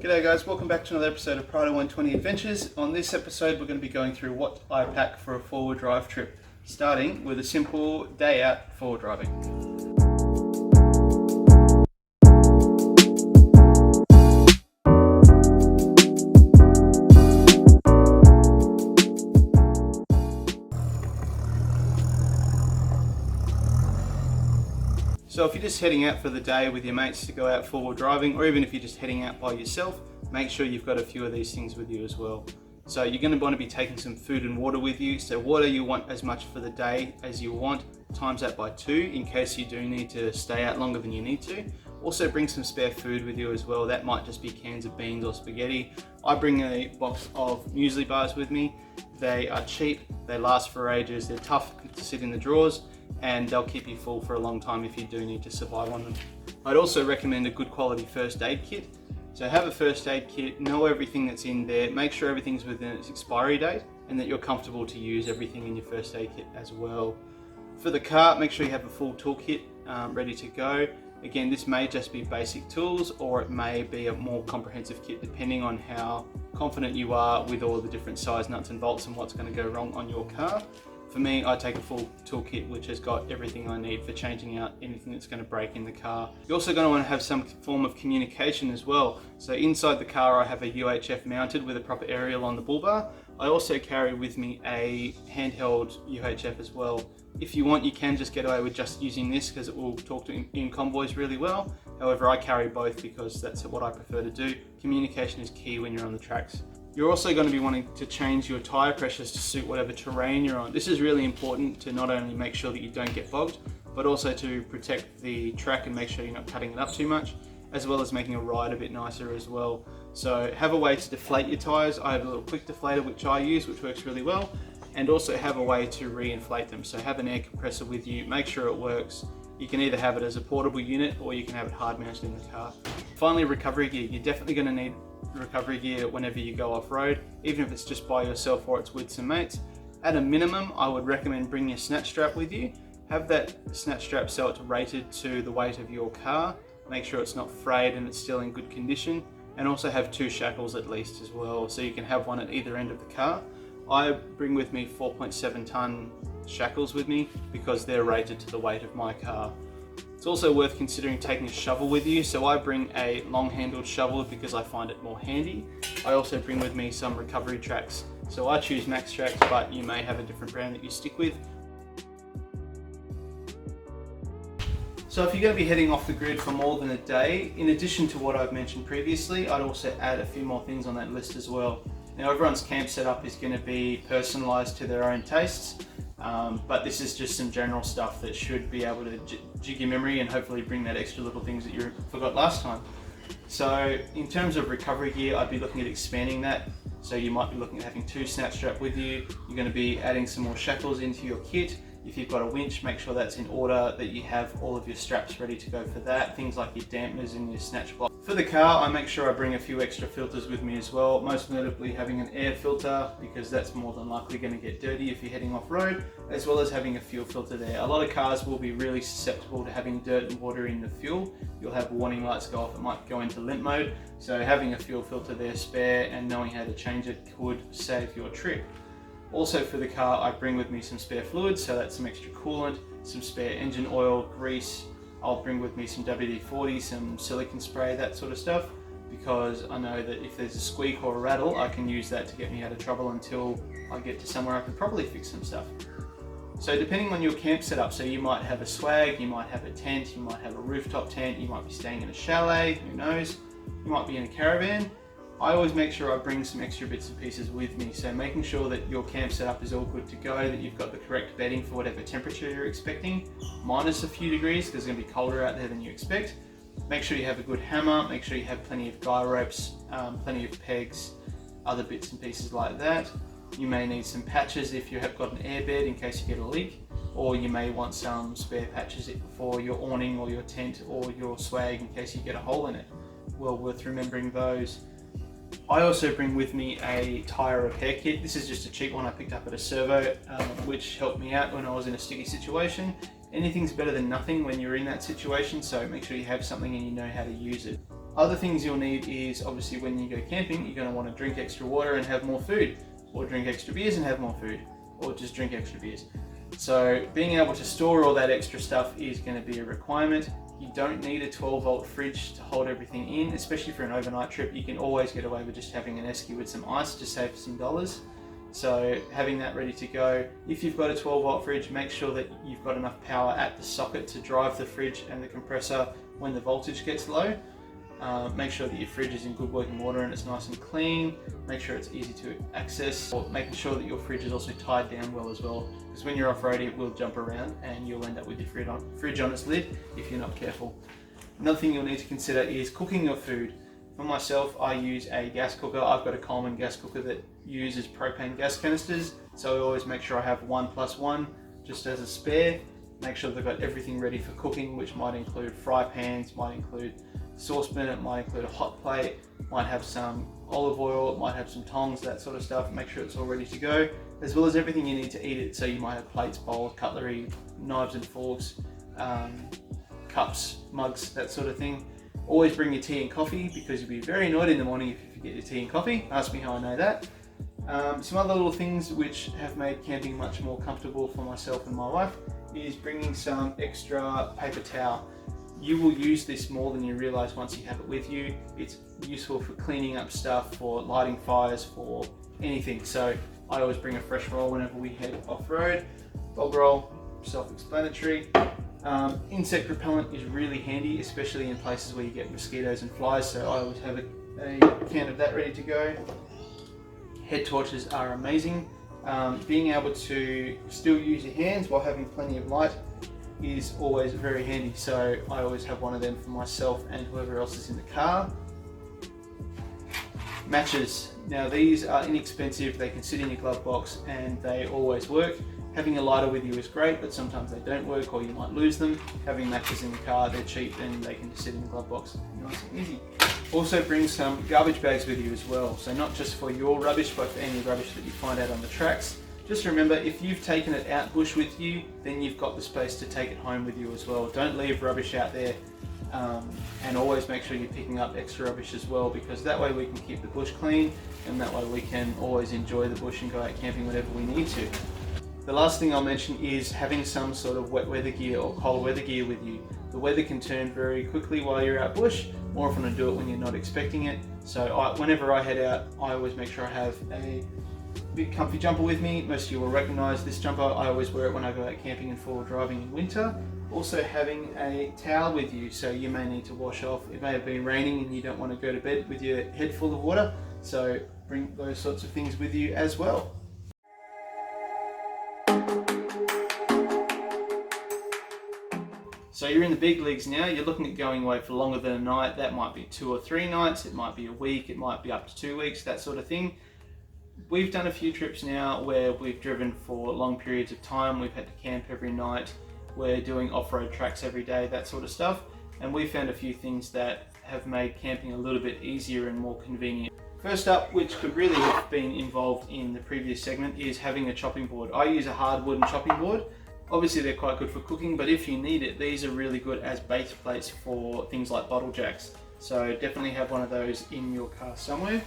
G'day guys, welcome back to another episode of Prado 120 Adventures. On this episode we're going to be going through what I pack for a four-wheel drive trip, starting with a simple day out four-wheel driving. So if you're just heading out for the day with your mates to go out four-wheel driving, or even if you're just heading out by yourself, make sure you've got a few of these things with you as well. So you're going to want to be taking some food and water with you. So water you want as much for the day as you want, times that by 2 in case you do need to stay out longer than you need to. Also bring some spare food with you as well. That might just be cans of beans or spaghetti. I bring a box of muesli bars with me. They are cheap, they last for ages, they're tough to sit in the drawers, and they'll keep you full for a long time if you do need to survive on them. I'd also recommend a good quality first aid kit. So have a first aid kit, know everything that's in there, make sure everything's within its expiry date and that you're comfortable to use everything in your first aid kit as well. For the car, make sure you have a full toolkit ready to go. Again, this may just be basic tools or it may be a more comprehensive kit depending on how confident you are with all the different size nuts and bolts and what's going to go wrong on your car. For me, I take a full toolkit which has got everything I need for changing out anything that's going to break in the car. You're also going to want to have some form of communication as well. So inside the car I have a UHF mounted with a proper aerial on the bull bar. I also carry with me a handheld UHF as well. If you want, you can just get away with just using this because it will talk to in convoys really well. However, I carry both because that's what I prefer to do. Communication is key when you're on the tracks. You're also going to be wanting to change your tyre pressures to suit whatever terrain you're on. This is really important to not only make sure that you don't get bogged, but also to protect the track and make sure you're not cutting it up too much, as well as making a ride a bit nicer as well. So have a way to deflate your tyres. I have a little quick deflator which I use, which works really well, and also have a way to re-inflate them. So have an air compressor with you, make sure it works. You can either have it as a portable unit or you can have it hard mounted in the car. Finally, recovery gear. You're definitely going to need recovery gear whenever you go off-road, even if it's just by yourself or it's with some mates. At a minimum, I would recommend bringing your snatch strap with you. Have that snatch strap so it's rated to the weight of your car. Make sure it's not frayed and it's still in good condition, and also have 2 shackles at least as well, so you can have one at either end of the car. I bring with me 4.7 ton shackles with me because they're rated to the weight of my car. It's also worth considering taking a shovel with you, so I bring a long-handled shovel because I find it more handy. I also bring with me some recovery tracks, so I choose Max Tracks, but you may have a different brand that you stick with. So if you're going to be heading off the grid for more than a day, in addition to what I've mentioned previously, I'd also add a few more things on that list as well. Now everyone's camp setup is going to be personalised to their own tastes, but this is just some general stuff that should be able to jig your memory and hopefully bring that extra little things that you forgot last time. So in terms of recovery gear, I'd be looking at expanding that. So you might be looking at having 2 snatch strap with you. You're going to be adding some more shackles into your kit. If you've got a winch, make sure that's in order, that you have all of your straps ready to go for that. Things like your dampeners and your snatch block. For the car, I make sure I bring a few extra filters with me as well, most notably having an air filter because that's more than likely going to get dirty if you're heading off-road, as well as having a fuel filter there. A lot of cars will be really susceptible to having dirt and water in the fuel. You'll have warning lights go off, it might go into limp mode, so having a fuel filter there spare and knowing how to change it could save your trip. Also for the car, I bring with me some spare fluids, so that's some extra coolant, some spare engine oil, grease. I'll bring with me some WD-40, some silicone spray, that sort of stuff, because I know that if there's a squeak or a rattle, I can use that to get me out of trouble until I get to somewhere I can probably fix some stuff. So depending on your camp setup, so you might have a swag, you might have a tent, you might have a rooftop tent, you might be staying in a chalet, who knows, you might be in a caravan. I always make sure I bring some extra bits and pieces with me, so making sure that your camp setup is all good to go, that you've got the correct bedding for whatever temperature you're expecting, minus a few degrees because it's going to be colder out there than you expect. Make sure you have a good hammer, make sure you have plenty of guy ropes, plenty of pegs, other bits and pieces like that. You may need some patches if you have got an airbed in case you get a leak, or you may want some spare patches for your awning or your tent or your swag in case you get a hole in it. Well worth remembering those. I also bring with me a tyre repair kit. This is just a cheap one I picked up at a servo, which helped me out when I was in a sticky situation. Anything's better than nothing when you're in that situation, so make sure you have something and you know how to use it. Other things you'll need is obviously when you go camping, you're going to want to drink extra water and have more food, or drink extra beers and have more food, or just drink extra beers. So being able to store all that extra stuff is going to be a requirement. You don't need a 12-volt fridge to hold everything in, especially for an overnight trip. You can always get away with just having an esky with some ice to save some dollars. So having that ready to go. If you've got a 12-volt fridge, make sure that you've got enough power at the socket to drive the fridge and the compressor when the voltage gets low. Make sure that your fridge is in good working order and it's nice and clean. Make sure it's easy to access, or making sure that your fridge is also tied down well as well, because when you're off-roading it will jump around and you'll end up with your fridge on its lid if you're not careful. Another thing you'll need to consider is cooking your food. For myself, I use a gas cooker. I've got a Coleman gas cooker that uses propane gas canisters, so I always make sure I have 1+1 just as a spare. Make sure they've got everything ready for cooking, which might include fry pans, might include saucepan, it might include a hot plate, might have some olive oil, it might have some tongs, that sort of stuff. Make sure it's all ready to go, as well as everything you need to eat it. So you might have plates, bowls, cutlery, knives and forks, cups, mugs, that sort of thing. Always bring your tea and coffee, because you'll be very annoyed in the morning if you forget your tea and coffee. Ask me how I know that. Some other little things which have made camping much more comfortable for myself and my wife is bringing some extra paper towel. You will use this more than you realize once you have it with you. It's useful for cleaning up stuff, for lighting fires, for anything. So I always bring a fresh roll whenever we head off-road. Bog roll, self-explanatory. Insect repellent is really handy, especially in places where you get mosquitoes and flies, so I always have a can of that ready to go. Head torches are amazing. Being able to still use your hands while having plenty of light is always very handy, so I always have one of them for myself and whoever else is in the car. Matches. Now these are inexpensive, they can sit in your glove box and they always work. Having a lighter with you is great, but sometimes they don't work or you might lose them. Having matches in the car, they're cheap and they can just sit in the glove box. Nice and easy. Also bring some garbage bags with you as well. So not just for your rubbish, but for any rubbish that you find out on the tracks. Just remember, if you've taken it out bush with you, then you've got the space to take it home with you as well. Don't leave rubbish out there, and always make sure you're picking up extra rubbish as well, because that way we can keep the bush clean, and that way we can always enjoy the bush and go out camping whenever we need to. The last thing I'll mention is having some sort of wet weather gear or cold weather gear with you. The weather can turn very quickly while you're out bush. More often I do it when you're not expecting it. So whenever I head out, I always make sure I have a big comfy jumper with me. Most of you will recognize this jumper. I always wear it when I go out camping and forward driving in winter. Also having a towel with you, so you may need to wash off. It may have been raining and you don't want to go to bed with your head full of water, so bring those sorts of things with you as well. So you're in the big leagues now, you're looking at going away for longer than a night. That might be 2 or 3 nights, it might be a week, it might be up to 2 weeks, that sort of thing. We've done a few trips now where we've driven for long periods of time. We've had to camp every night. We're doing off-road tracks every day, that sort of stuff. And we found a few things that have made camping a little bit easier and more convenient. First up, which could really have been involved in the previous segment, is having a chopping board. I use a hard wooden chopping board. Obviously they're quite good for cooking, but if you need it, these are really good as base plates for things like bottle jacks. So definitely have one of those in your car somewhere.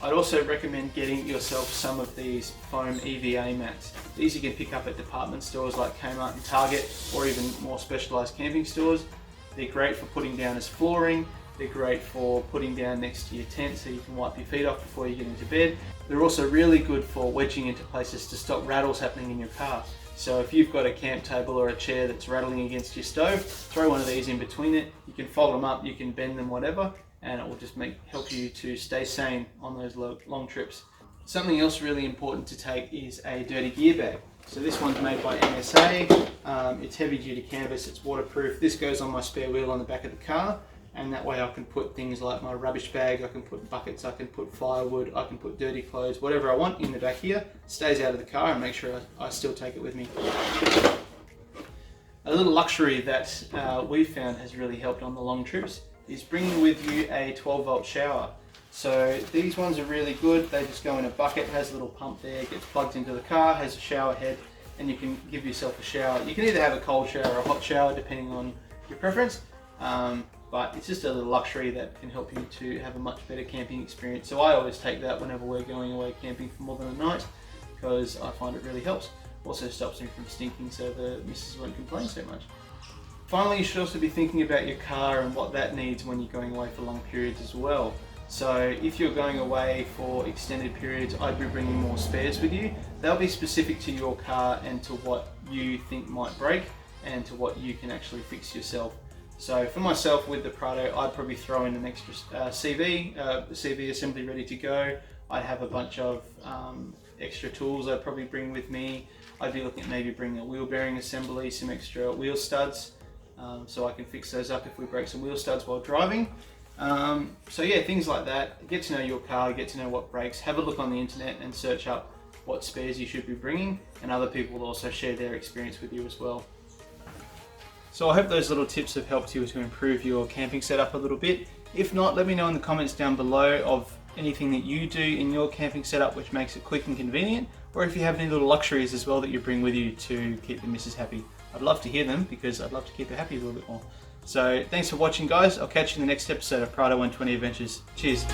I'd also recommend getting yourself some of these foam EVA mats. These you can pick up at department stores like Kmart and Target, or even more specialised camping stores. They're great for putting down as flooring. They're great for putting down next to your tent so you can wipe your feet off before you get into bed. They're also really good for wedging into places to stop rattles happening in your car. So if you've got a camp table or a chair that's rattling against your stove, throw one of these in between it. You can fold them up, you can bend them, whatever, and it will just help you to stay sane on those long trips. Something else really important to take is a dirty gear bag. So this one's made by MSA. It's heavy duty canvas, it's waterproof. This goes on my spare wheel on the back of the car, and that way I can put things like my rubbish bag, I can put buckets, I can put firewood, I can put dirty clothes, whatever I want in the back here. Stays out of the car, and make sure I still take it with me. A little luxury that we've found has really helped on the long trips is bringing with you a 12-volt shower. So these ones are really good. They just go in a bucket, has a little pump there, gets plugged into the car, has a shower head, and you can give yourself a shower. You can either have a cold shower or a hot shower depending on your preference. but it's just a little luxury that can help you to have a much better camping experience. So I always take that whenever we're going away camping for more than a night, because I find it really helps. Also stops me from stinking, so the missus won't complain so much. Finally, you should also be thinking about your car and what that needs when you're going away for long periods as well. So if you're going away for extended periods, I'd be bringing more spares with you. They'll be specific to your car and to what you think might break and to what you can actually fix yourself. So for myself with the Prado, I'd probably throw in an extra CV assembly ready to go. I'd have a bunch of extra tools I'd probably bring with me. I'd be looking at maybe bringing a wheel bearing assembly, some extra wheel studs, so I can fix those up if we break some wheel studs while driving. So yeah, things like that. Get to know your car, get to know what breaks, have a look on the internet and search up what spares you should be bringing, and other people will also share their experience with you as well. So I hope those little tips have helped you to improve your camping setup a little bit. If not, let me know in the comments down below of anything that you do in your camping setup which makes it quick and convenient, or if you have any little luxuries as well that you bring with you to keep the missus happy. I'd love to hear them because I'd love to keep her happy a little bit more. So thanks for watching, guys. I'll catch you in the next episode of Prado 120 Adventures. Cheers.